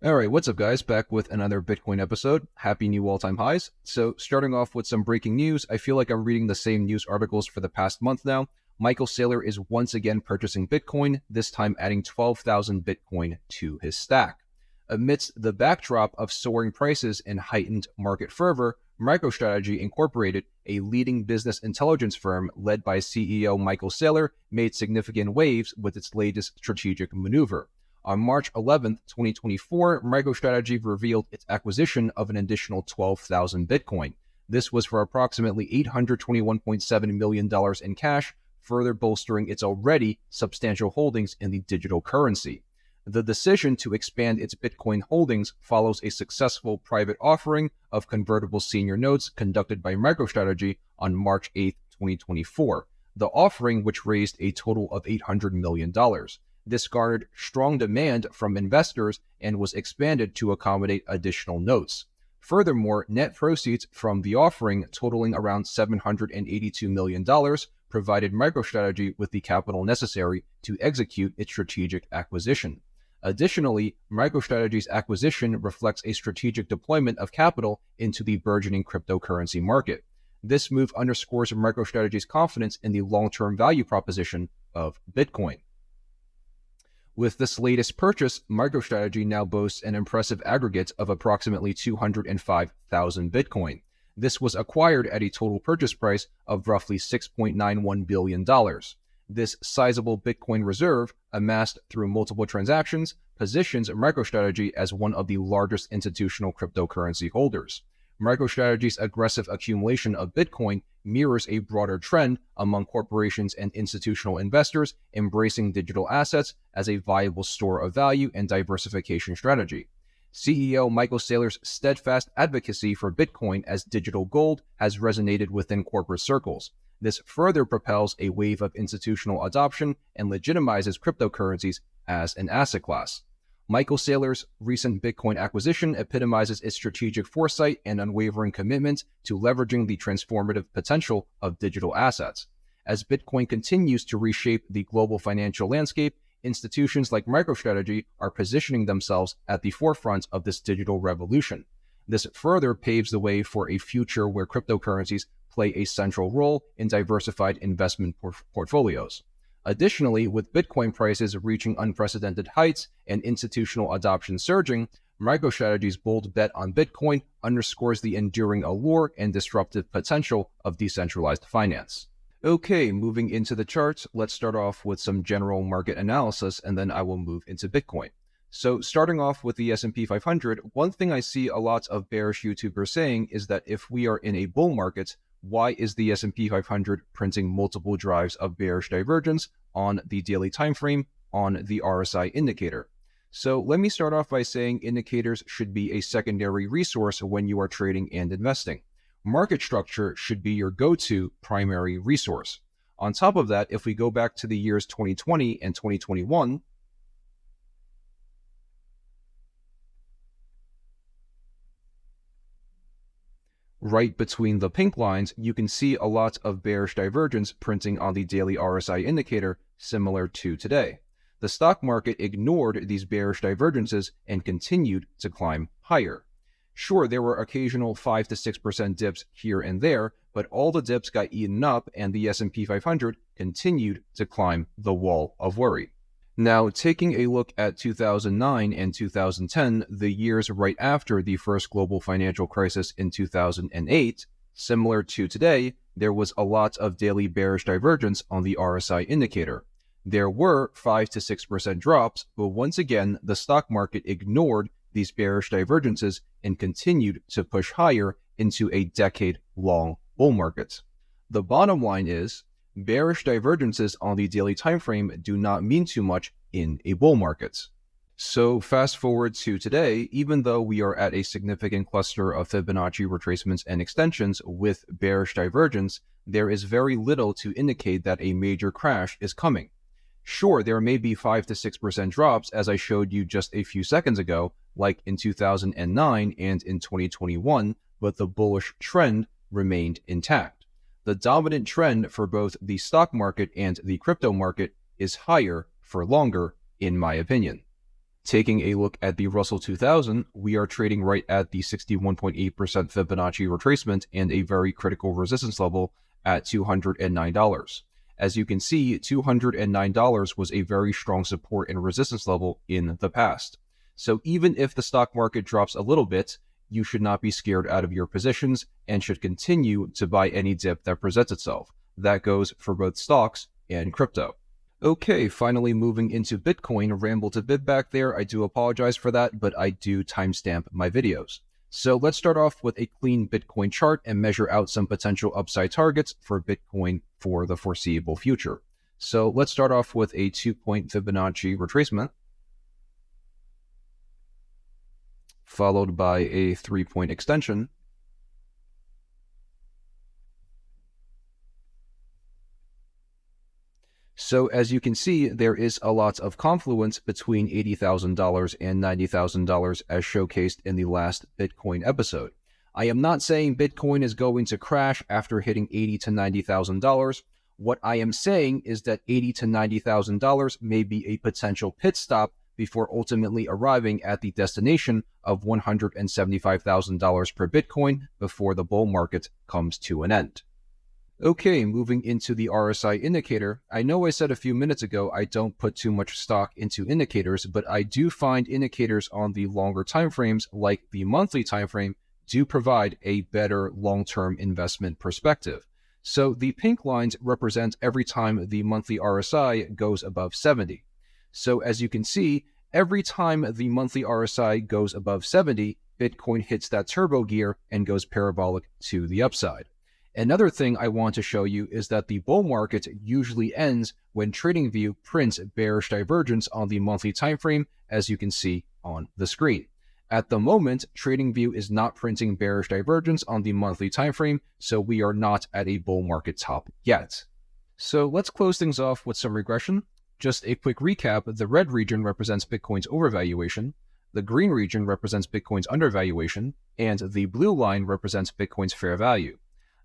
All right, what's up, guys? Back with another Bitcoin episode. Happy new all-time highs. So, starting off with some breaking news, I feel like I'm reading the same news articles for the past month now. Michael Saylor is once again purchasing Bitcoin, this time adding 12,000 Bitcoin to his stack. Amidst the backdrop of soaring prices and heightened market fervor, MicroStrategy Incorporated, a leading business intelligence firm led by CEO Michael Saylor, made significant waves with its latest strategic maneuver. On March 11th, 2024, MicroStrategy revealed its acquisition of an additional 12,000 Bitcoin. This was for approximately $821.7 million in cash, further bolstering its already substantial holdings in the digital currency. The decision to expand its Bitcoin holdings follows a successful private offering of convertible senior notes conducted by MicroStrategy on March 8th, 2024. The offering, which raised a total of $800 million. This garnered strong demand from investors and was expanded to accommodate additional notes. Furthermore, net proceeds from the offering, totaling around $782 million, provided MicroStrategy with the capital necessary to execute its strategic acquisition. Additionally, MicroStrategy's acquisition reflects a strategic deployment of capital into the burgeoning cryptocurrency market. This move underscores MicroStrategy's confidence in the long-term value proposition of Bitcoin. With this latest purchase, MicroStrategy now boasts an impressive aggregate of approximately 205,000 Bitcoin. This was acquired at a total purchase price of roughly $6.91 billion. This sizable Bitcoin reserve, amassed through multiple transactions, positions MicroStrategy as one of the largest institutional cryptocurrency holders. MicroStrategy's aggressive accumulation of Bitcoin mirrors a broader trend among corporations and institutional investors embracing digital assets as a viable store of value and diversification strategy. CEO Michael Saylor's steadfast advocacy for Bitcoin as digital gold has resonated within corporate circles. This further propels a wave of institutional adoption and legitimizes cryptocurrencies as an asset class. Michael Saylor's recent Bitcoin acquisition epitomizes its strategic foresight and unwavering commitment to leveraging the transformative potential of digital assets. As Bitcoin continues to reshape the global financial landscape, institutions like MicroStrategy are positioning themselves at the forefront of this digital revolution. This further paves the way for a future where cryptocurrencies play a central role in diversified investment portfolios. Additionally, with Bitcoin prices reaching unprecedented heights and institutional adoption surging, MicroStrategy's bold bet on Bitcoin underscores the enduring allure and disruptive potential of decentralized finance. Okay, moving into the charts, let's start off with some general market analysis, and then I will move into Bitcoin. So starting off with the S&P 500, one thing I see a lot of bearish YouTubers saying is that if we are in a bull market, why is the S&P 500 printing multiple drives of bearish divergence on the daily time frame on the RSI indicator? So let me start off by saying indicators should be a secondary resource when you are trading and investing. Market structure should be your go-to primary resource. On top of that, if we go back to the years 2020 and 2021, right between the pink lines, you can see a lot of bearish divergence printing on the daily RSI indicator, similar to today. The stock market ignored these bearish divergences and continued to climb higher. Sure, there were occasional 5 to 6% dips here and there, but all the dips got eaten up and the S&P 500 continued to climb the wall of worry. Now, taking a look at 2009 and 2010, the years right after the first global financial crisis in 2008, similar to today, there was a lot of daily bearish divergence on the RSI indicator. There were 5 to 6% drops, but once again, the stock market ignored these bearish divergences and continued to push higher into a decade-long bull market. The bottom line is, bearish divergences on the daily time frame do not mean too much in a bull market. So fast forward to today, even though we are at a significant cluster of Fibonacci retracements and extensions with bearish divergence, there is very little to indicate that a major crash is coming. Sure, there may be 5 to 6% drops, as I showed you just a few seconds ago, like in 2009 and in 2021, but the bullish trend remained intact. The dominant trend for both the stock market and the crypto market is higher for longer, in my opinion. Taking a look at the Russell 2000, we are trading right at the 61.8% Fibonacci retracement and a very critical resistance level at $209. As you can see, $209 was a very strong support and resistance level in the past. So even if the stock market drops a little bit, you should not be scared out of your positions and should continue to buy any dip that presents itself. That goes for both stocks and crypto. Okay, finally moving into Bitcoin, rambled a bit back there. I do apologize for that, but I do timestamp my videos. So let's start off with a clean Bitcoin chart and measure out some potential upside targets for Bitcoin for the foreseeable future. So let's start off with a 2-point Fibonacci retracement, followed by a 3-point extension, so as you can see, there is a lot of confluence between $80,000 and $90,000 as showcased in the last Bitcoin episode. I am not saying Bitcoin is going to crash after hitting $80,000 to $90,000. What I am saying is that $80,000 to $90,000 may be a potential pit stop before ultimately arriving at the destination of $175,000 per Bitcoin before the bull market comes to an end. Okay, moving into the RSI indicator. I know I said a few minutes ago I don't put too much stock into indicators, but I do find indicators on the longer timeframes, like the monthly timeframe, do provide a better long-term investment perspective. So the pink lines represent every time the monthly RSI goes above 70. So as you can see, every time the monthly RSI goes above 70, Bitcoin hits that turbo gear and goes parabolic to the upside. Another thing I want to show you is that the bull market usually ends when TradingView prints bearish divergence on the monthly time frame, as you can see on the screen. At the moment, TradingView is not printing bearish divergence on the monthly time frame, so we are not at a bull market top yet. So let's close things off with some regression. Just a quick recap, the red region represents Bitcoin's overvaluation, the green region represents Bitcoin's undervaluation, and the blue line represents Bitcoin's fair value.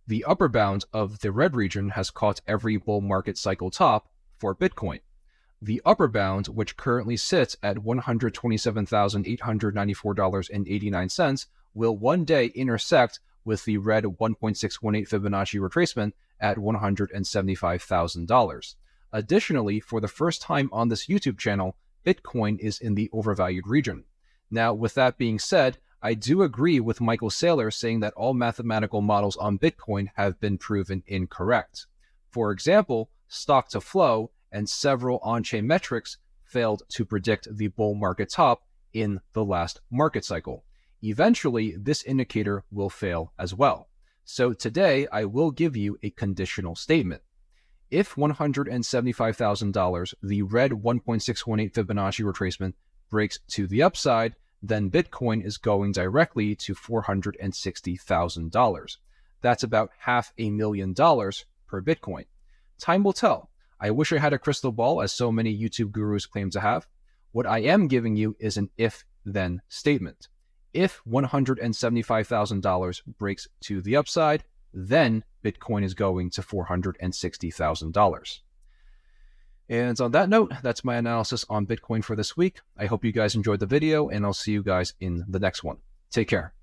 The upper bound of the red region has caught every bull market cycle top for Bitcoin. The upper bound, which currently sits at $127,894.89, will one day intersect with the red 1.618 Fibonacci retracement at $175,000. Additionally, for the first time on this YouTube channel, Bitcoin is in the overvalued region. Now, with that being said, I do agree with Michael Saylor saying that all mathematical models on Bitcoin have been proven incorrect. For example, stock to flow and several on-chain metrics failed to predict the bull market top in the last market cycle. Eventually, this indicator will fail as well. So today, I will give you a conditional statement. If $175,000, the red 1.618 Fibonacci retracement, breaks to the upside, then Bitcoin is going directly to $460,000. That's about $500,000 per Bitcoin. Time will tell. I wish I had a crystal ball, as so many YouTube gurus claim to have. What I am giving you is an if-then statement. If $175,000 breaks to the upside, then Bitcoin is going to $460,000. And on that note, that's my analysis on Bitcoin for this week. I hope you guys enjoyed the video, and I'll see you guys in the next one. Take care.